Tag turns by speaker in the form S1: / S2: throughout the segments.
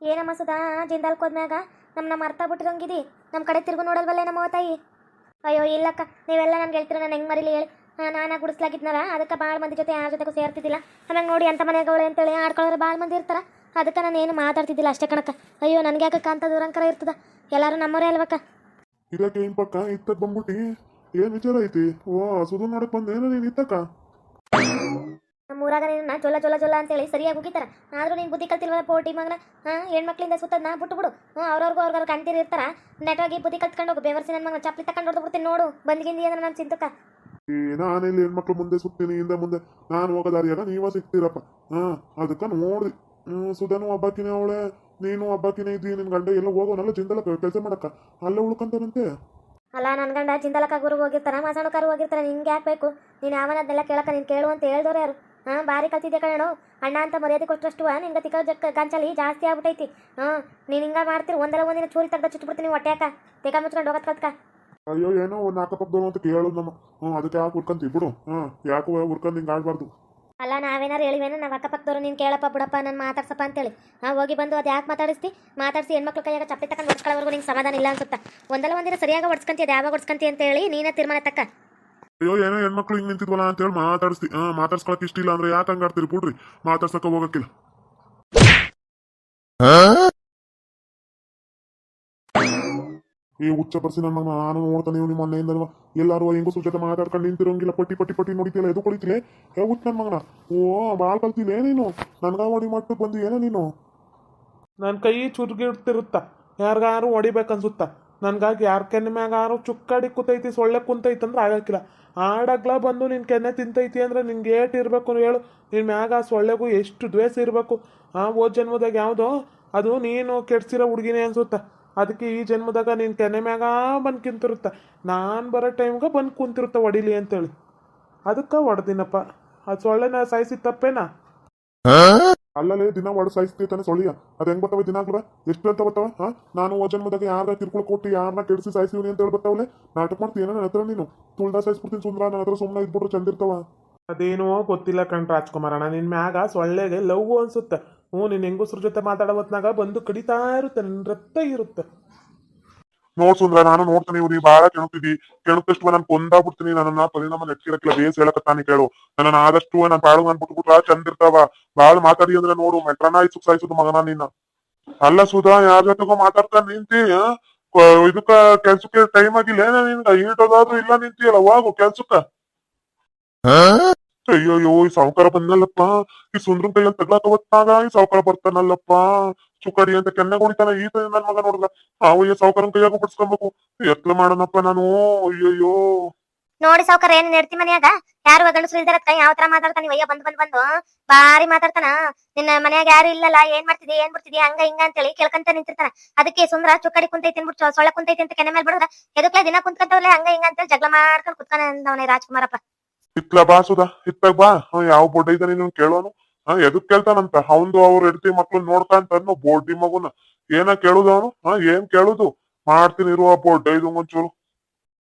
S1: ಏನಮ್ಮ ಸುಧಾ ಜಿಂದಾಲ್ಕ್ ಹೋದ್ಮ್ಯಾಗ ನಮ್ಮನ್ನ ಮರ್ತಾ ಬಿಟ್ಟಿರಂಗಿದಿ. ನಮ್ಮ ಕಡೆ ತಿರುಗು ನೋಡಲ್ವಲ್ಲೇ ನಮ್ಮ ತಾಯಿ. ಅಯ್ಯೋ ಇಲ್ಲಕ್ಕ, ನೀವೆಲ್ಲ ನಾನು ಗೆಳ್ತೀರ ನಾನು ಹೆಂಗೆ ಮರಿಲಿ ಹೇಳಿ. ನಾನು ಗುಡಿಸ್ಲಾಗಿದ್ನಲ್ಲ, ಅದಕ್ಕೆ ಭಾಳ ಮಂದಿ ಜೊತೆ ಯಾರ ಜೊತೆಗೂ ಸೇರ್ತಿದ್ದಿಲ್ಲ. ಆಮ್ಯಾಗ ನೋಡಿ ಅಂತ ಮನೆಗಳು ಅಂತೇಳಿ ಆಡ್ಕೊಳ್ಳೋರು ಭಾಳ ಮಂದಿ ಇರ್ತಾರ. ಅದಕ್ಕೆ ನಾನು ಏನು ಮಾತಾಡ್ತಿದ್ದಿಲ್ಲ ಅಷ್ಟೇ ಕಣಕ್ಕ. ಅಯ್ಯೋ ನನಗೆ ಯಾಕಕ್ಕ ಅಂತ ದೂರಂಕರ ಇರ್ತದ, ಎಲ್ಲರೂ ನಮ್ಮವರೇ ಅಲ್ವಕ್ಕ.
S2: ಇದಕ್ಕೆ ಏನ್ ಪಕ್ಕ ಇತ್ತಕ್ ಬಂದ್ಬಿಟ್ಟಿ, ಏನ್ ವಿಚಾರ ಐತಿ? ಓ ಸುಧು ನೋಡಕ್ ಬಂದೇನ ನೀನ್ ಇತ್ತಕ್ಕ?
S1: ನಮ್ಮ ಊರಾಗ ನಿನ್ನ ಜೊಲ್ಲ ಜೊಲ್ಲ ಜೊಲ್ಲ ಅಂತೇಳಿ ಸರಿಯಾಗಿ ಹೋಗಿತಾರ. ಆದ್ರೂ ನೀನು ಬುದ್ಧಿ ಕಲ್ತಿಲ್ವಲ್ಲ ಪೋಟಿ ಮಗನ. ಹೆಣ್ಮಕ್ಳಿಂದ ಸುತ್ತದ್ನ ಬಿಟ್ಟು ಬಿಡು. ಅವ್ರವ್ರಿಗೂ ಕಂಟಿರಿ ಇರ್ತಾರ. ನೆಟ್ಟಾಗಿ ಬುದ್ಧಿ ಕಲ್ತ್ಕೊಂಡು ಹೋಗು. ಬೇವರ್ಸಿ ನನ್ನ ಮಗ ಚಪ್ಪಲಿ ತಕೊಂಡು ಹೊಡೆದು ಬಿಡ್ತೀನಿ ನೋಡು. ಬಂದ್ಗಿಂದಿ ಅಂದ್ರೆ ನಾನು ಚಿಂತಕ್ಕ.
S2: ನಾನಿಲ್ಲಿ ಹೆಣ್ಮಕ್ಳು ಮುಂದೆ ಸುತ್ತೀನಿ, ಹಿಂದೆ ಮುಂದೆ ನಾನು ಹೋಗೋ ದಾರಿಯಾಗ ನೀವ ಸಿಗ್ತೀರಪ್ಪ. ಅದಕ್ಕ ನೋಡ್ರಿ. ಸುಧನು ಹಬ್ಬಾಕಿನೇ ಅವಳೆ, ನೀನು ಹಬ್ಬಾಕಿನೇ ಇದ್ದಿ. ನಿನ್ ಗಂಡ ಎಲ್ಲ ಹೋಗೋನಲ್ಲ ಜಿಂದಲ ಕೆಲಸ ಮಾಡಕ್ಕ, ಅಲ್ಲೇ ಉಳ್ಕಂತಾನಂತೆ.
S1: ಅಲ್ಲ ನನ್ನ ಗಂಡ ಜಿಂದಲಕ್ಕಾಗೂರು ಹೋಗಿರ್ತಾರ, ಮಾಸಣಕಾರು ಹೋಗಿರ್ತಾರ. ನಿಂಗೆ ಯಾಕೆ ಬೇಕು? ನೀನು ಯಾವನದನ್ನೆಲ್ಲ ಕೇಳಕ್ಕ ನೀನು ಕೇಳು ಅಂತ ಹೇಳ್ದವ್ರು ಯಾರು? ಭಾರಿ ಕಲ್ತಿದ್ದೆ ಕಣೋ. ಅಣ್ಣ ಅಂತ ಮರ್ಯಾದೆ ಕೊಟ್ಟರಷ್ಟು ನಿಂಗೆ ಗಂಚಲಿ ಜಾಸ್ತಿ ಆಗ್ಬಿಟ್ಟೈತಿ. ನೀನು ಹಿಂಗೆ ಮಾಡ್ತೀರಿ, ಒಂದಿನ ಚೂರಿ ತೆಗ್ದು ಚುಚ್ಚಿಬಿಡ್ತೀನಿ ಹೊಟ್ಟೆಯಾಕ. ತೆಗ ಮುಚ್ಕೊಂಡು ಹೋಗತ್ ಕಲ್ತ್ಕ.
S2: ಅಯ್ಯೋ ಏನೋ ಒಂದು ಅಕ್ಕಪಕ್ಕದವ್ರು ಅಂತ ಕೇಳೋದು ನಮ್ಮ. ಅದಕ್ಕೆ ಯಾಕೆ ಹುರ್ಕಂತೀವಿ ಬಿಡು. ಯಾಕೆ ಹುರ್ಕೊಂಡು ಹಿಂಗೆ ಆಡ್ಬಾರ್ದು.
S1: ಅಲ್ಲ ನಾವೇನಾರು ಹೇಳಿವೇನೋ ನಾವು ಅಕ್ಕಪಕ್ಕದವ್ರು ನೀನು ಕೇಳಪ್ಪ ಬಿಡಪ್ಪ ನಾನು ಮಾತಾಡ್ಸಪ್ಪ ಅಂತೇಳಿ. ಹೋಗಿ ಬಂದು ಅದು ಯಾಕೆ ಮಾತಾಡಿಸಿ ಹೆಣ್ಮಕ್ಳು ಕೈಯಾಗ ಚಪ್ಪಲಿ ತಕೊಂಡು ಹೊಡ್ಸ್ಕೊಳ್ಳೋವರೆಗೂ ನಿಂಗೆ ಸಮಾಧಾನ ಇಲ್ಲ ಅನ್ಸುತ್ತಾ? ಒಂದಿನ ಸರಿಯಾಗಿ ಹೊಡ್ಸ್ಕಂತಿ, ಅದು ಯಾವಾಗ ಹೊಡ್ಸ್ಕಂತಿ ಅಂತೇಳಿ ನೀನೇ ತೀರ್ಮಾನ ತಕ್ಕ.
S2: ಅಯ್ಯೋ ಏನೋ ಹೆಣ್ಮಕ್ಳು ಹಿಂಗೆ ನಿಂತಿದ್ವಲ್ಲ ಅಂತೇಳಿ ಮಾತಾಡಿಸ್ತಿ. ಮಾತಾಡ್ಸ್ಕೊಳಕ್ ಇಷ್ಟ ಇಲ್ಲ ಅಂದ್ರೆ ಯಾಕೆ ಹಂಗಾಡ್ತೀರಿ ಬಿಡ್ರಿ, ಮಾತಾಡ್ಸಕ್ಕ ಹೋಗಕ್ಕಿಲ್ಲ. ಈ ಹುಚ್ಚ ಬರ್ಸಿ ನನ್ನ ಮಗ ನಾನು ನೋಡ್ತಾನೆ. ನೀವು ನಿಮ್ಮ ಮನೆಯಿಂದ ಎಲ್ಲಾರು ಹೆಂಗು ಜೊತೆ ಮಾತಾಡ್ಕೊಂಡು ನಿಂತಿರೋಂಗಿಲ್ಲ. ಪಟ್ಟಿ ನೋಡಿತಿಲ್ಲ, ಎದು ಕೊಡಿತಿಲ್ಲ. ಹುಚ್ಚ ನನ್ನ ಮಗನ. ಓ ಬಾಳ್ ಕಲ್ತಿಲ್ಲ ನೀನು, ನನ್ಗ ಹೊಡಿ ಮಟ್ಟಕ್ಕೆ ಬಂದು ಏನೋ ನೀನು.
S3: ನನ್ನ ಕೈ ಚುರ್ಗಿಡ್ತಿರುತ್ತ, ಯಾರಿಗಾರು ಹೊಡಿಬೇಕನ್ಸುತ್ತ. ನನ್ಗಾಗಿ ಯಾರ ಕೆನ್ನೆ ಮ್ಯಾಗಾರು ಚುಕ್ಕಾಡಿ ಕೂತೈತಿ, ಸೊಳ್ಳೆ ಕುಂತೈತಿ ಅಂದ್ರೆ ಆಗಕ್ಕಿಲ್ಲ. ಆಡಗ್ಲ ಬಂದು ನಿನ್ನ ಕೆನ್ನೆ ತಿಂತೈತಿ ಅಂದ್ರೆ ನಿನ್ಗೆ ಏಟ್ ಇರಬೇಕು ಹೇಳು. ನಿನ್ನ ಮ್ಯಾಗ ಸೊಳ್ಳೆಗೂ ಎಷ್ಟು ದ್ವೇಷ ಇರಬೇಕು. ಓದ್ ಜನ್ಮದಾಗ ಯಾವುದೋ ಅದು ನೀನು ಕೆಡ್ಸಿರೋ ಹುಡುಗಿನೇ ಅನ್ಸುತ್ತ. ಅದಕ್ಕೆ ಈ ಜನ್ಮದಾಗ ನಿನ್ನ ಕೆನ್ನೆ ಮ್ಯಾಗ ಬಂದು ಕುಂತಿರುತ್ತ. ನಾನು ಬರೋ ಟೈಮ್ಗೆ ಬಂದು ಕುಂತಿರುತ್ತ ಹೊಡಿಲಿ ಅಂತೇಳಿ. ಅದಕ್ಕೆ ಹೊಡೆದಿನಪ್ಪ. ಅದು ಸೊಳ್ಳೆನ ಸಾಯಿಸಿ ತಪ್ಪೇನಾ?
S2: ಅಲ್ಲಲ್ಲಿ ದಿನ ಒಡ ಸಾಯಿಸ್ತಾನೆ ಸೊಳ್ಳಿಯ. ಅದು ಹೆಂಗ್ ಬರ್ತಾವೆ ದಿನಾಗ್ಲವ? ಎಷ್ಟು ಅಂತ ಬರ್ತಾವ? ನಾನು ಓ ಜನ್ಮದಾಗ ಯಾರ ಕಿರ್ಕೊಳ್ ಕೊಟ್ಟು ಯಾರನ್ನ ಕೆಡಿಸಿ ಸಾಯಿಸಿವ್ನಿ ಅಂತ ಹೇಳಿ ಬರ್ತಾವಲೆ. ನಾಟಕ ಮಾಡ್ತೀನ ನನ್ನ ಹತ್ರ ನೀನು? ತುಳ್ದ ಸಾಯಿಸ್ಬಿಡ್ತೀನಿ ಸುಂದ್ರ, ನನ್ನ ಹತ್ರ ಸುಮ್ಮನೆ ಇದ್ಬಿಟ್ರೆ ಚಂದ ಇರ್ತಾವ.
S3: ಅದೇನೋ ಗೊತ್ತಿಲ್ಲ ಕಣ್ ರಾಜ್ಕುಮಾರಣ್ಣ, ನಿನ್ನ ಮ್ಯಾಗ ಸೊಳ್ಳೆಗೆ ಲವ್ ಅನ್ಸುತ್ತೆ. ನಿನ್ನ ಹೆಂಗಸ್ರ ಜೊತೆ ಮಾತಾಡೋ ಹೊತ್ನಾಗ ಬಂದು ಕಡಿತಾ ಇರುತ್ತೆ, ನಿನ್ನ ರಕ್ತ ಇರುತ್ತೆ.
S2: ನೋಡ್ ಸುಂದ್ರ, ನಾನು ನೋಡ್ತೀನಿ. ಇವ್ರಿ ಬಾಳ ಕೆಣಕ್ತಿದ್ದಿ. ಕೆಣಕಷ್ಟು ನಾನು ಕೊಂದಾಗ್ಬಿಡ್ತೀನಿ. ನನ್ನ ಪರಿಣಾಮ ನೆಟ್ಕಿರಕ್ಕಿಲ್ಲ. ಬೇಸ್ ಹೇಳಕತ್ತಾನೆ ಕೇಳು. ನನ್ನ ಆದಷ್ಟು ನಾನು ಬಾಳು ನಾನು ಬಿಟ್ಬಿಟ್ರ ಚಂದ ಇರ್ತಾವ. ಬಾಳ್ ಮಾತಾಡಿ ಅಂದ್ರೆ ನೋಡು ಮೆಟ್ರನ ಇಸಕ್ ಸಾಯಿಸುದು ಮಗನ ನಿನ್ನ. ಅಲ್ಲ ಸುಧಾ, ಯಾರ ಜೊತೆಗೋ ಮಾತಾಡ್ತಾನೆ ನಿಂತಿ. ಇದಕ್ಕ ಕೆಲ್ಸಕ್ಕೆ ಟೈಮ್ ಆಗಿಲ್ಲ ನಿನ್ಗ? ಈಟೋದಾದ್ರೂ ಇಲ್ಲ ನಿಂತಿಯಲ್ಲ, ಹೋಗು ಕೆಲ್ಸಕ್ಕ. ಅಯ್ಯೋ ಈ ಸಾವುಕಾರ ಬಂದಲ್ಲಪ್ಪ. ಈ ಸುಂದ್ರನ್ ಕೈಯಲ್ಲಿ ತಗ್ಲಾಕ ಹೊತ್ತಾಗ ಈ ಸಾವುಕಾರ ಬರ್ತಾನಲ್ಲಪ್ಪ. ಚುಕ್ಕಡಿ ಅಂತ ಕೆನ್ನೆ ಹೊಡಿತಾನ ಈತ ನನ್ ಮಗ ನೋಡ್ದ. ಈ ಸಾವುಕಾರನ್ ಕೈಯಾಗ ಬಿಡ್ಸ್ಕೊಬೇಕು. ಎತ್ಲ ಮಾಡೋಣಪ್ಪ ನಾನು. ಅಯ್ಯಯ್ಯೋ
S1: ನೋಡಿ ಸಾವುಕಾರ, ಏನ್ ನೆಡ್ತಿ ಮನ್ಯಾಗ ಯಾರು ಗಂಡಸ್ರು ಇಲ್ದಿರತ್ಕ ಯಾವ ತರ ಮಾತಾಡ್ತಾನ ಅಯ್ಯ. ಬಂದು ಬಾರಿ ಮಾತಾಡ್ತಾನ. ನಿನ್ನ ಮನ್ಯಾಗ ಯಾರು ಇಲ್ಲಲ್ಲ, ಏನ್ ಮಾಡ್ತಿದಿ ಏನ್ ಬಿಡ್ತಿದಿ ಹಂಗ ಹಿಂಗ ಅಂತೇಳಿ ಕೇಳ್ಕಂತ ನಿಂತಿರ್ತಾನ. ಅದಕ್ಕೆ ಸುಂದ್ರ ಚುಕ್ಕಡಿ ಕುಂತೈತಿ ಅನ್ಬಿಟ್ಟು ಸೊಳ್ಳೆ ಕುಂತೈತಿ ಅಂತ ಕೆನೆ ಮೇಲೆ ಬಿಡುದ. ಎದಕ್ಲ ದಿನ ಕುಂತ್ಕಂತವ್ಲೆ ಹಂಗ ಹಿಂಗ ಅಂತೇಳಿ ಜಗಳ ಮಾಡ್ಕೊಂಡು ಕುತ್ಕೊಂಡ ಅಂದವನೇ ರಾಜ್ಕುಮಾರಪ್ಪ.
S2: ಇತ್ಲ ಬಾ ಸುಧಾ, ಇತ್ತಾಗ ಬಾ. ಯಾವ ಬೋರ್ಡ್ ಐತ ನೀನು ಕೇಳೋನು? ಎದಕ್ ಕೇಳ್ತಾನಂತ? ಅವಂದು ಅವ್ರ ಹೆಂಡತಿ ಮಕ್ಳು ನೋಡ್ತಾಂತ ಬೋರ್ಡಿ ಮಗುನ ಏನ ಕೇಳುದು ಅವನು? ಏನ್ ಕೇಳುದು? ಮಾಡ್ತೀನಿ ಇರುವ ಬೋರ್ಡ್ ಇದು ಒಂಚೂರು.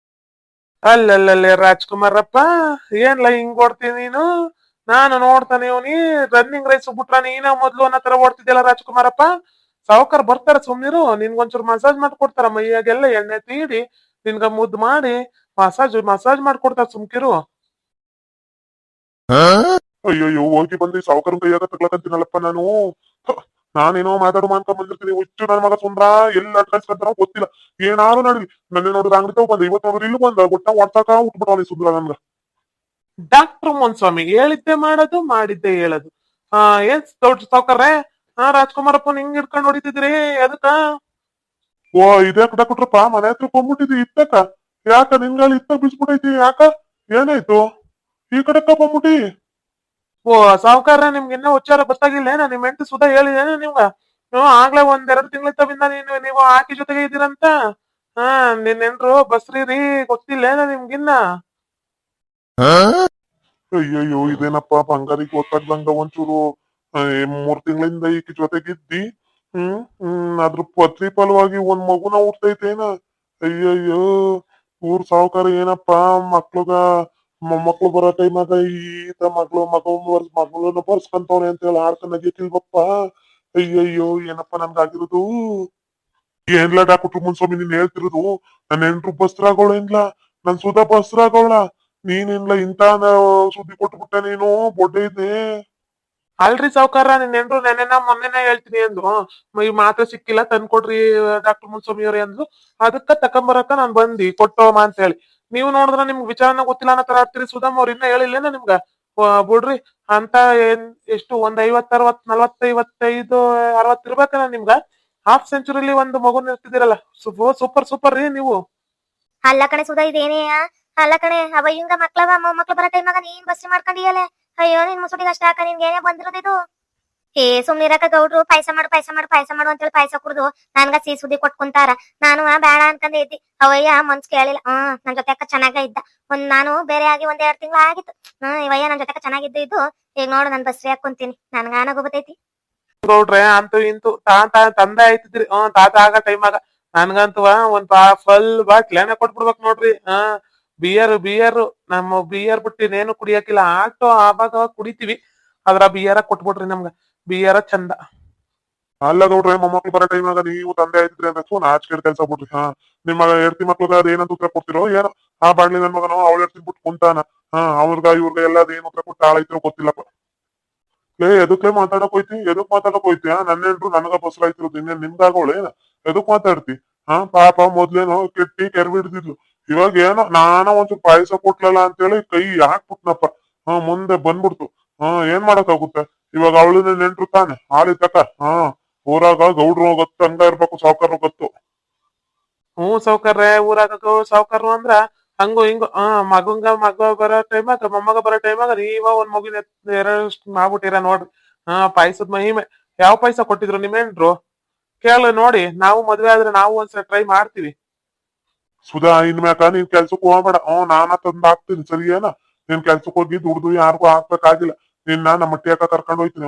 S3: ಅಲ್ಲಲ್ಲೇ ರಾಜ್ಕುಮಾರಪ್ಪ, ಏನ್ಲ ಹಿಂಗ್ ಓಡ್ತೀನಿ ನೀನು? ನಾನು ನೋಡ್ತಾನೆ ನೀ ರನ್ನಿಂಗ್ ರೇಸ್ ಬಿಟ್ರ ನೀನ ಮೊದ್ಲು ಅನ್ನೋ ತರ ಓಡ್ತಿದ್ಯಲ್ಲ ರಾಜ್ಕುಮಾರಪ್ಪ. ಸಾವುಕಾರ ಬರ್ತಾರ ಸುಮ್ನಿರು, ನಿನ್ಗೊಂಚೂರು ಮಸಾಜ್ ಮಾಡ್ಕೊಡ್ತಾರ. ಮೈಯಾಗೆಲ್ಲ ಎಣ್ಣೆ ತೀಡಿ ನಿನ್ಗ ಮುದ್ದು ಮಾಡಿ ಮಸಾಜ್ ಮಾಡ್ಕೊಡ್ತಾರ. ಸುಮ್ಕಿರು.
S2: ಅಯ್ಯಯ್ಯೋ ಹೋಗಿ ಬಂದು ಸಾವುಕಾರನ್ ಕೈಯಾಗ ತಗ್ಲಕಂತೀನಲ್ಲಪ್ಪ ನಾನು. ನಾನೇನೋ ಮಾತಾಡು ಮಾಡ್ಕೊಂಡ್ ಬಂದಿರ್ತೀನಿ. ಹುಚ್ಚು ನನ್ನ ಮಗ ಸುಂದ್ರ ಎಲ್ಲಿ ಅಟ್ಕಾಯಿಸ್ಕೊಂತಾನೋ ಗೊತ್ತಿಲ್ಲ. ಏನಾರು ನಡೀಲಿ, ನನ್ನ ನೋಡಿದ್ರೆ ಅಂಗಡಿ ತಗೋ ಬಂದ, ಇವತ್ತು ನೋಡ್ರಿ ಇಲ್ಲಿ ಬಂದ ಗೊಟ್ಟ ವಾಟ್ಸಾಕ ಉಟ್ಬಿಡವನಿ ಸುಂದ್ರ ನನ್ಗ.
S3: ಡಾಕ್ಟರ್ ಮುನ್ಸ್ವಾಮಿ ಹೇಳಿದ್ದೆ ಮಾಡೋದು, ಮಾಡಿದ್ದೆ ಹೇಳೋದು. ಏನ್ ದೊಡ್ಡ ಸಾವುಕಾರ್ರೆ? ರಾಜ್ಕುಮಾರಪ್ಪನ ಹಿಂಗ್ ಹಿಡ್ಕೊಂಡ್ ಹೊಡಿತಿದ್ರಿ ಅದಕ್ಕ?
S2: ಓ ಇದೇ ಕಡ ಕೊಟ್ರಪ್ಪ, ಮನೆ ಹತ್ರ ಬಂದ್ಬಿಟ್ಟಿದ್ವಿ ಇತ್ತಕ್ಕ. ಯಾಕ ನಿನ್ಗಾಳಿ ಇತ್ತ ಬಿಸ್ಬಿಟ್ಟೈತಿ? ಯಾಕ ಏನಾಯ್ತು? ಈ ಕಡೆಕ್ಕ ಬಂದ್ಬಿಟ್ಟಿ.
S3: ಓ ಸಾವುಕಾರ, ನಿಮ್ಗೆ ಇನ್ನೂ ಉಚ್ಚಾರ ಗೊತ್ತಾಗಿಲ್ಲೇನ? ನಿಮ್ ಹೆಂಡತಿ ಸುಧಾ ಹೇಳಿದೇನ ನಿಮ್ಗ? ಆಗ್ಲೇ 1-2 ತಿಂಗಳಿಂದ ನೀವು ಆಕಿ ಜೊತೆಗೆ ಇದ್ದೀರಂತ. ನಿನ್ ಹೆಂಡ್ರು ಬಸ್ರಿ ಗೊತ್ತಿಲ್ಲೇನ ನಿಮ್ಗಿನ್ನ?
S2: ಅಯ್ಯಯ್ಯೋ ಇದೇನಪ್ಪ ಬಂಗಾರಿಗೆ ಗೊತ್ತಾಗ್ದಂಗ ಒಂಚೂರು. 3 ತಿಂಗಳಿಂದ ಈಕಿ ಜೊತೆಗಿದ್ದಿ. ಅದ್ರ ಪ್ರತಿಫಲವಾಗಿ ಒಂದ್ ಮಗುನ ಹುಟ್ಟೈತೇನ? ಅಯ್ಯಯ್ಯೋ ಊರ್ ಸಾವುಕಾರ ಏನಪ್ಪಾ ಮಕ್ಳಗ ಮೊಮ್ಮಕ್ಳು ಬರೋ ಟೈಮಾಗ ಈತ ಮಗಳನ್ನ ಬರ್ಸ್ಕೊಂತವ್ನೆ ಅಂತ ಹೇಳಿ ಆಡ್ಕೊಂಡಾಗಿಲ್ವಪ್ಪ. ಅಯ್ಯಯ್ಯೋ ಏನಪ್ಪ ನನ್ಗಾಗಿರೋದು. ಏನ್ಲ ಡಾಕ್ಟ್ರು ಮುನ್ಸ್ವಾಮಿ ನೀನ್ ಹೇಳ್ತಿರೋದು? ನನ್ನ ಹೆಂಡ್ರು ಬಸ್ರಾಗೋಳ ನನ್ ಸುಧಾ ಬಸ್ರಾಗೋಳ. ನೀನಿನ್ಲ ಇಂತ ಸುದ್ದಿ ಕೊಟ್ಬಿಟ್ಟೆ ನೀನು ಬೊಡ್ಡೆ ಇದ್ನೆ.
S3: ಅಲ್ರಿ ಸಾವ್ಕಾರ ನಿನ್ ಹೆಂಡ್ರು ನೆನೆನ ಮೊನ್ನೆನ ಹೇಳ್ತೀನಿ ಅಂದ್ರು. ಈ ಮಾತ್ರೆ ಸಿಕ್ಕಿಲ್ಲ ತಂದ್ಕೊಡ್ರಿ ಡಾಕ್ಟರ್ ಮುನ್ಸ್ವಾಮಿ ಅವ್ರೆ ಅಂದ್ರು. ಅದಕ್ಕ ತಕೊಂಬರಕ ನಾನ್ ಬಂದಿ ಕೊಟ್ಟೋಮ ಅಂತ ಹೇಳಿ. ನೀವು ನೋಡಿದ್ರ ನಿಮ್ಗ್ ವಿಚಾರನ ಗೊತ್ತಿಲ್ಲ ಅನ್ನೋ ತರ ಆಡ್ತೀರಿ. ಸುಧಾಮ್ ಅವ್ರ ಇನ್ನ ಹೇಳಿಲ್ಲೇನ ನಿಮ್ಗ? ಬಿಡ್ರಿ ಅಂತ ಎಷ್ಟು ಒಂದ್ 50, 60, 40, 55, 60 ಇರ್ಬೇಕಲ್ಲ ನಿಮ್ಗ. ಹಾಫ್ ಸೆಂಚುರಿಲಿ ಒಂದು ಮಗುನ್ ಇರ್ತಿದಿರಲ್ಲ. ಸೂಪರ್ ಸೂಪರ್ ರೀ ನೀವು.
S1: ಅಲ್ಲ ಕಣೆ ಸುಧಾ ಇದೇನೇ ಅಲ್ಲ ಕಣೆ ಅವ ಹಿಂಗ ಮಕ್ಳು ಬರೋ ಟೈಮಾಗ ನೀನ್ ಬಸ್ರಿ ಮಾಡ್ಕೊಂಡಿಯಲ್ಲ. ಅಯ್ಯೋ ನಿನ್ ಮುಸುಟಿಗೆ ಅಷ್ಟ ಹಾಕ ನಿನ್ಗೆ ಏನೇ ಬಂದಿರೋದಿದು. ಸುಮ್ನಿರಕ ಗೌಡ್ರು ಪಾಯಸ ಮಾಡು ಅಂತೇಳಿ ಪಾಯಸ ಕುಡ್ದು ನನ್ಗ ಸಿಹಿ ಸುದ್ದಿ ಕೊಟ್ಕೊಂತಾರ. ನಾನು ಬೇಡ ಅನ್ಕಂದೆ ಇದ್ದಿ. ಅವಯ್ಯ ಮನ್ಸ್ ಕೇಳಿಲ್ಲ. ನನ್ ಜೊತೆ ಅಕ್ಕ ಚೆನ್ನಾಗ ಇದ್ದ. ನಾನು ಬೇರೆ ಆಗಿ 1-2 ತಿಂಗಳು ಆಗಿತ್ತು. ಇವಯ್ಯ ನನ್ ಜೊತೆ ಚೆನ್ನಾಗಿದ್ದು ಇದ್ದು ಈಗ ನೋಡು ನನ್ ಬಸ್ರಿ ಹಾಕೊಂತೀನಿ. ನನ್ಗಾನ ಗೊತ್ತೈತಿ
S3: ಗೌಡ್ರೆ ಅಂತೂ ಇಂತೂ ತಂದೆ ಆಯ್ತಿದ್ರಿ. ತಾತ ಆಗ ಟೈಮಾಗ ನನ್ಗಂತೂ ಒಂದ್ ಫುಲ್ ಬಾಟ್ಲೇನ ಕೊಟ್ಬಿಡ್ಬೇಕ್ ನೋಡ್ರಿ. ಬಿಯರ್ ನಮ್ಮ ಬಿಯರ್ ಬಿಟ್ಟಿನೇನು ಕುಡಿಯಕಿಲ್ಲ. ಆಟೋ ಆವಾಗ ಕುಡಿತೀವಿ. ಅದ್ರ ಬಿಯರ ಕೊಟ್ಬಿಡ್ರಿ ನಮ್ಗ. ಬಿಯರ ಚಂದ.
S2: ಅಲ್ಲ ನೋಡ್ರಿ ಮೊಮ್ಮಕ್ಳು ಬರೋ ಟೈಮಾಗ ನೀವು ತಂದೆ ಆಯ್ತಿದ್ರಿ ಅಂತ ನಾಚಿಕೆ ಕೆಲ್ಸ ಬಿಡ್ರಿ. ನಿಮ್ಮ ಹೆಂಡತಿ ಮಕ್ಳಿಗ ಅದೇನಂತ ಉತ್ತರ ಕೊಡ್ತಿರೋ ಏನೋ. ಆ ಬಾಡ್ಲಿ ನನ್ ಮಗನು ಅವಳ ಹೆಂಡತಿ ಬಿಟ್ಟು ಕುಂತಾನ. ಇವ್ರಗ ಎಲ್ಲ ಅದೇನ್ ಉತ್ತರ ಕೊಟ್ಟು ಆಳೈತಿರೋ ಗೊತ್ತಿಲ್ಲಪ್ಪ. ಎದಕ್ಲೇ ಮಾತಾಡಕ್ ಹೋಯ್ತಿ? ನನ್ನ ಹೆಂಡ್ರು ನನಗ ಬಸ್ರಾಯ್ತಿರೋದು ಇನ್ನೇನ್ ನಿಮ್ದಾಗೋಳೇನ? ಎದಕ್ ಮಾತಾಡ್ತಿ? ಪಾಪ ಮೊದ್ಲೇನೋ ಕೆಟ್ಟಿ ಕೆರ್ಬಿಡ್ತಿದ್ಲು. ಇವಾಗ ಏನೋ ನಾನ ಒಂಚೂರು ಪಾಯಸ ಕೊಟ್ಲಲ್ಲ ಅಂತೇಳಿ ಕೈ ಹಾಕ್ಬಿಟ್ನಪ್ಪ. ಮುಂದೆ ಬಂದ್ಬಿಡ್ತು. ಏನ್ ಮಾಡಕ್ಕಾಗುತ್ತೆ? ಇವಾಗ ಅವಳು ನೆಂಟ್ರು ತಾನೆ ಆಳಿತಕ. ಊರಾಗ ಗೌಡ್ರು ಗೊತ್ತು ಹಂಗ ಇರ್ಬೇಕು, ಸಾವುಕಾರರು ಗೊತ್ತು.
S3: ಸಾವ್ಕಾರ್ರೆ ಊರಾಗ ಸಾವ್ಕಾರ್ರು ಅಂದ್ರ ಹಂಗು ಹಿಂಗು. ಮಗ ಬರೋ ಟೈಮಾಗ ಮೊಮ್ಮಗ ಬರೋ ಟೈಮಾಗ ನೀವ ಒಂದ್ ಮಗುನ ಮಾಡ್ಬಿಟ್ಟಿರ ನೋಡ್ರಿ. ಪಾಯಸದ ಮಹಿಮೆ. ಯಾವ ಪಾಯಸ ಕೊಟ್ಟಿದ್ರು ನಿಮ್ ಹೆಂಡ್ರು? ಕೇಳ ನೋಡಿ. ನಾವು ಮದ್ವೆ ಆದ್ರೆ ನಾವು ಒಂದ್ಸಲ ಟ್ರೈ ಮಾಡ್ತೀವಿ.
S2: ಸುಧಾ ಇನ್ಮ್ಯಾಕ ನೀನ್ ಕೆಲ್ಸಕ್ ಹೋಗ್ಬೇಡ. ನಾನ ತಂದ್ ಹಾಕ್ತೀನಿ ಸರಿ ಏನ? ನೀನ್ ಕೆಲ್ಸಕ್ ಹೋಗಿ ದುಡ್ದು ಯಾರಿಗೂ ಹಾಕ್ಬೇಕಾಗಿಲ್ಲ. ನಿನ್ನ ನಮ್ಮ ಟಿಯಕ್ಕ ಕರ್ಕೊಂಡ್ ಹೋಯ್ತೀನಿ.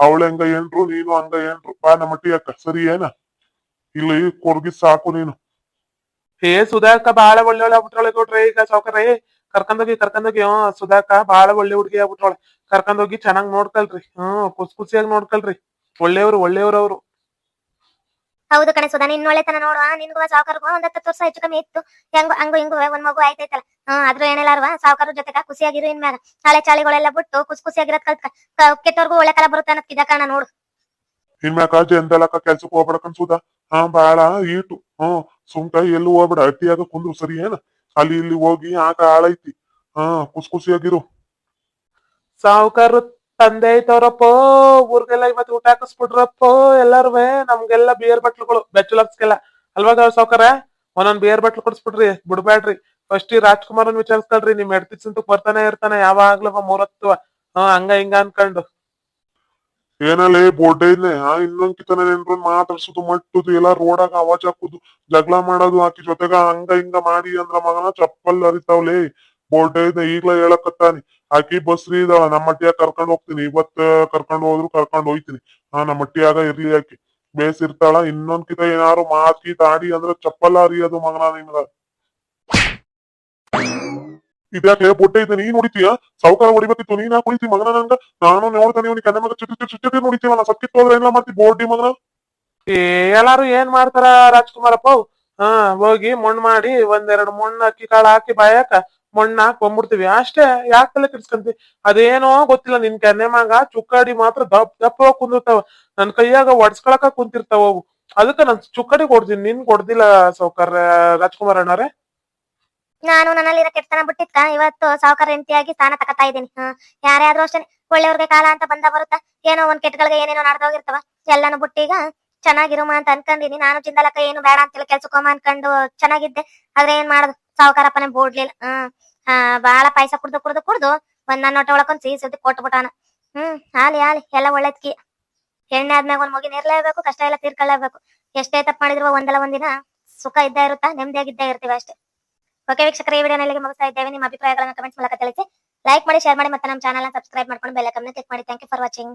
S2: ಅವಳ ಹೆಂಗ ಏನ್ರು ನೀನು ಹಂಗ ಏನ್ರು ಬಾ ನಮ್ಮ ಟಿಯಕ್ಕ ಸರಿ ಏನ? ಇಲ್ಲಿ ಕೊಡ್ಗಿ ಸಾಕು ನೀನು.
S3: ಸುಧಾಕ ಬಾಳ ಒಳ್ಳೆ ಆಗ್ಬಿಟ್ರೊಳೆ ಕೊಟ್ರೆ ಈಗ ಸಾವ್ಕಾರ. ಕರ್ಕೊಂಡೋಗಿ ಸುಧಾಕ ಬಾಳ ಒಳ್ಳೆ ಹುಡುಗಿ ಆಗ್ಬಿಟ್ರೊಳೆ. ಕರ್ಕೊಂಡೋಗಿ ಚೆನ್ನಾಗ್ ನೋಡ್ಕಲ್ರಿ. ಖುಷಿಯಾಗಿ ನೋಡ್ಕಲ್ರಿ. ಒಳ್ಳೆಯವ್ರು ಅವ್ರು.
S1: ಹೌದು ಕಣೆ ಸುಧಾ ನಿನ್ ಒಳ್ಳೆತನ ನೋಡುವ. ನಿನ್ಗೂ ಸಾವುಕಾರಗೂ 10 ವರ್ಷ ಹೆಚ್ಚು ಕಮ್ಮಿ ಇತ್ತು. ಹಿಂಗು ಒಂದ್ ಮಗು ಆಯ್ತೈತಲ್ಲ. ಆದ್ರೂ ಏನಿಲ್ಲಾರ್ವ ಸಾವುಕಾರ ಜೊತೆಗ ಖುಷಿಯಾಗಿರು. ಇನ್ಮ್ಯಾಗ ಹಳೆ ಚಾಳಿಗಳೆಲ್ಲ ಬಿಟ್ಟು ಖುಷಿಯಾಗಿರೋದ್ ಕಲ್ತ್ಕ. ಕೆಟ್ಟವ್ರಿಗೂ ಒಳ್ಳೆ ಕಾಲ ಬರುತ್ತೆ ಅನ್ನೋದ್ ಇದ ಕಾರಣ ನೋಡು.
S2: ಇನ್ಮ್ಯಾಕ ಜಂತಲಕ್ಕ ಕೆಲ್ಸಕ್ ಹೋಗ್ಬೇಡ ಕನ್ಸುದ. ಬಾಳ ಈಟು. ಸುಮ್ಕ ಎಲ್ಲೂ ಹೋಗ್ಬೇಡ. ಅಟ್ಟಿಯಾಗ ಕುಂದ್ರು ಸರಿ ಏನ? ಅಲ್ಲಿ ಇಲ್ಲಿ ಹೋಗಿ ಆಕ ಹಾಳೈತಿ. ಖುಷಿಯಾಗಿರು.
S3: ಸಾವುಕಾರು ತಂದೆ ಐತವ್ರಪ್ಪ. ಊರ್ಗೆಲ್ಲ ಇವತ್ತು ಊಟ ಹಾಕಿಸ್ಬಿಟ್ರಪ್ಪ ಎಲ್ಲಾರುವೆ. ನಮ್ಗೆಲ್ಲ ಬಿಯರ್ ಬಟ್ಲುಗಳು ಬ್ಯಾಚುಲರ್ಸ್ಗೆಲ್ಲ ಅಲ್ವಾಗ ಸಾವ್ಕಾರ. ಒಂದೊಂದ್ ಬಿಯರ್ ಬಟ್ಲು ಕೊಡಿಸ್ಬಿಡ್ರಿ. ಬಿಡ್ಬ್ಯಾಡ್ರಿ. ಫಸ್ಟ್ ಈ ರಾಜ್ಕುಮಾರನ್ ವಿಚಾರಿಸ್ಕೊಳ್ರಿ. ನಿಮ್ ಹೆಡ್ತಿ ಚಿಂತಕ್ ಬರ್ತಾನೆ ಇರ್ತಾನೆ ಯಾವಾಗ್ಲೂ 3 ಹೊತ್ತು. ಹಂಗ ಹಿಂಗ ಅನ್ಕೊಂಡು.
S2: ಏನಲ್ಲೇ ಬೋರ್ಡೆ ಇದ್ನೆ. ಇನ್ನೊಂದ್ಕಿತನ ನೆನ್ರು ಮಾತಾಡ್ಸುದು ಮಟ್ಟುದು ಎಲ್ಲ ರೋಡಾಗ ಅವಾಜ್ ಹಾಕುದು ಜಗಳ ಮಾಡೋದು ಆಕಿ ಜೊತೆಗ ಹಂಗ ಹಿಂಗ ಮಾಡಿ ಅಂದ್ರ ಮಗನ ಚಪ್ಪಲ್ ಅರಿತಾವ್ಲೇ. ಬೋರ್ಡೆ ಇದ್ನೆ ಈಗ್ಲ ಹೇಳಕತ್ತಾನಿ. ಆಕಿ ಬಸ್ರಿ ಇದಾಳ. ನಮ್ಮ ಮಟ್ಟಿಯಾಗ ಕರ್ಕೊಂಡ್ ಹೋಗ್ತೀನಿ. ಇವತ್ ಕರ್ಕೊಂಡ್ ಹೋದ್ರು ಕರ್ಕೊಂಡ್ ಹೋಯ್ತೀನಿ. ನಮ್ಮ ಮಟ್ಟಿಯಾಗ ಇರ್ಲಿ ಆಕಿ. ಬೇಸಿರ್ತಾಳ. ಇನ್ನೊಂದ್ಕಿತ ಏನಾರು ಮಾತಿ ತಾಡಿ ಅಂದ್ರ ಚಪ್ಪಲ್ಲ ಅರಿಯೋದು ಮಗನ ನಿಮ್ಗ. ಇದ್ಯಾಕೆ ಬೊಟ್ಟೆ ಇದ್ದೆ ನೀನ್ ಹೊಡಿತೀಯ? ಸಾವುಕಾರ ಹೊಡಿಬೇಕಿತ್ತು ನೀನ್ ಯಾಕೆ ಹೊಡಿತಿ ಮಗನ ನಂಗ? ನಾನು ನೋಡ್ತಾನೆ ಇವ್ನಿಗೆ ಕನ್ನ ಮಗ ಚುಟ್ಟಿ ಹೊಡಿತೀವಲ್ಲ. ಸಕ್ಕಿತ್ತು ಹೋದ್ರೆ ಏನ್ಲ ಮಾಡ್ತಿ ಬೋರ್ಡಿ ಮಗನ?
S3: ಎಲ್ಲಾರು ಏನ್ ಮಾಡ್ತಾರ ರಾಜ್ಕುಮಾರಪ್ಪ? ಹೋಗಿ ಮಣ್ಣು ಮಾಡಿ 1-2 ಮಣ್ಣು ಅಕ್ಕಿ ಕಾಳು ಹಾಕಿ ಬಾಯಾಕ ಮಣ್ಣು ಹಾಕಿ ಬಂದ್ಬಿಡ್ತೀವಿ ಅಷ್ಟೇ. ಯಾಕೆಲ್ಲ ಕಿಡ್ಸ್ಕಂತಿ? ಅದೇನೋ ಗೊತ್ತಿಲ್ಲ. ನಿನ್ ಕೆನ್ನೆ ಮಗ ಚುಕ್ಕಾಡಿ ಮಾತ್ರ ದಪ್ಪ ಕುಂದಿರ್ತಾವ. ನನ್ ಕೈಯಾಗ ಒಡ್ಸ್ಕೊಳಕ ಕುಂತಿರ್ತಾವ ಅವು. ಅದಕ್ಕ ನಾನ್ ಚುಕ್ಕಾಡಿ ಕೊಡ್ತೀನಿ. ನಿನ್ ಕೊಡ್ದಿಲ್ಲ ಸಾವ್ಕಾರ ರಾಜ್ಕುಮಾರ್ ಅಣ್ಣಾರೆ.
S1: ನಾನು ನನ್ನಲ್ಲಿರೋ ಕೆಟ್ಟತನ ಬಿಟ್ಟಿದ್ಕ ಇವತ್ತು ಸಾವುಕಾರ ಹೆಂಡತಿಯಾಗಿ ಸ್ಥಾನ ತಕತಾ ಇದ್ದೀನಿ. ಯಾರ್ಯಾದ್ರೂ ಅಷ್ಟೇ ಒಳ್ಳೆಯವ್ರಿಗೆ ಕಾಲ ಅಂತ ಬಂದ ಬರುತ್ತಾ. ಏನೋ ಒಂದ್ ಕೆಟ್ಟಗಳಿಗೆ ಏನೇನೋ ನಡೆದೋಗಿರ್ತವ. ಎಲ್ಲಾನು ಬಿಟ್ಟೀಗ ಚೆನ್ನಾಗಿರುಮ ಅಂತ ಅನ್ಕೊಂಡಿನಿ. ನಾನು ಚಿಂದಲಕ್ಕ ಏನು ಬೇಡ ಅಂತೇಳಿ ಕೆಲ್ಸಕ್ಕೋಮ ಅನ್ಕೊಂಡು ಚೆನ್ನಾಗಿದ್ದೆ. ಆದ್ರೆ ಏನ್ ಮಾಡೋದು ಸಾವುಕಾರಪ್ಪನೇ ಬೋಡ್ಲಿಲ್ಲ. ಬಾಳ ಪಾಯಸ ಕುಡ್ದು ಒಂದ್ ನನ್ನ ಹೊಟ್ಟೆ ಒಳಕೊಂದ್ ಸಿಹಿ ಸುದ್ದಿ ಕೊಟ್ಬಿಟ್ಟಾನ. ಆಲಿ ಎಲ್ಲ ಒಳ್ಳೇದ್ಕಿ. ಹೆಣ್ಣೆ ಆದ್ಮ್ಯಾಗ ಒಂದ್ ಮಗಿನ ಇರ್ಲೇಬೇಕು. ಕಷ್ಟ ಎಲ್ಲ ತೀರ್ಕೊಳ್ಳೇಬೇಕು. ಎಷ್ಟೇ ತಪ್ಪು ಮಾಡಿದ್ರು ಒಂದಲ್ಲ ಒಂದಿನ ಸುಖ ಇದ್ದೇ ಇರುತ್ತಾ. ನೆಮ್ಮದಿಯಾಗಿದ್ದೇ ಇರ್ತೀವಿ ಅಷ್ಟೇ. ಓಕೆ ವೀಕ್ಷಕರೇ, ಈ ವಿಡಿಯೋನ ಇಲ್ಲಿಗೆ ಮುಗಿಸ್ತಾ ಇದ್ದೇವೆ. ನಿಮ್ಮ ಅಭಿಪ್ರಾಯಗಳನ್ನ ಕಮೆಂಟ್ಸ್ ಮೂಲಕ ತಿಳಿಸಿ. ಲೈಕ್ ಮಾಡಿ, ಶೇರ್ ಮಾಡಿ, ಮತ್ತೆ ನಮ್ಮ ಚಾನಲ್ ಸಬ್ಸ್ಕ್ರೈಬ್ ಮಾಡ್ಕೊಂಡು ಬೆಲ್ ಐಕಾನ್ ಕ್ಲಿಕ್ ಮಾಡಿ. Thank you for watching.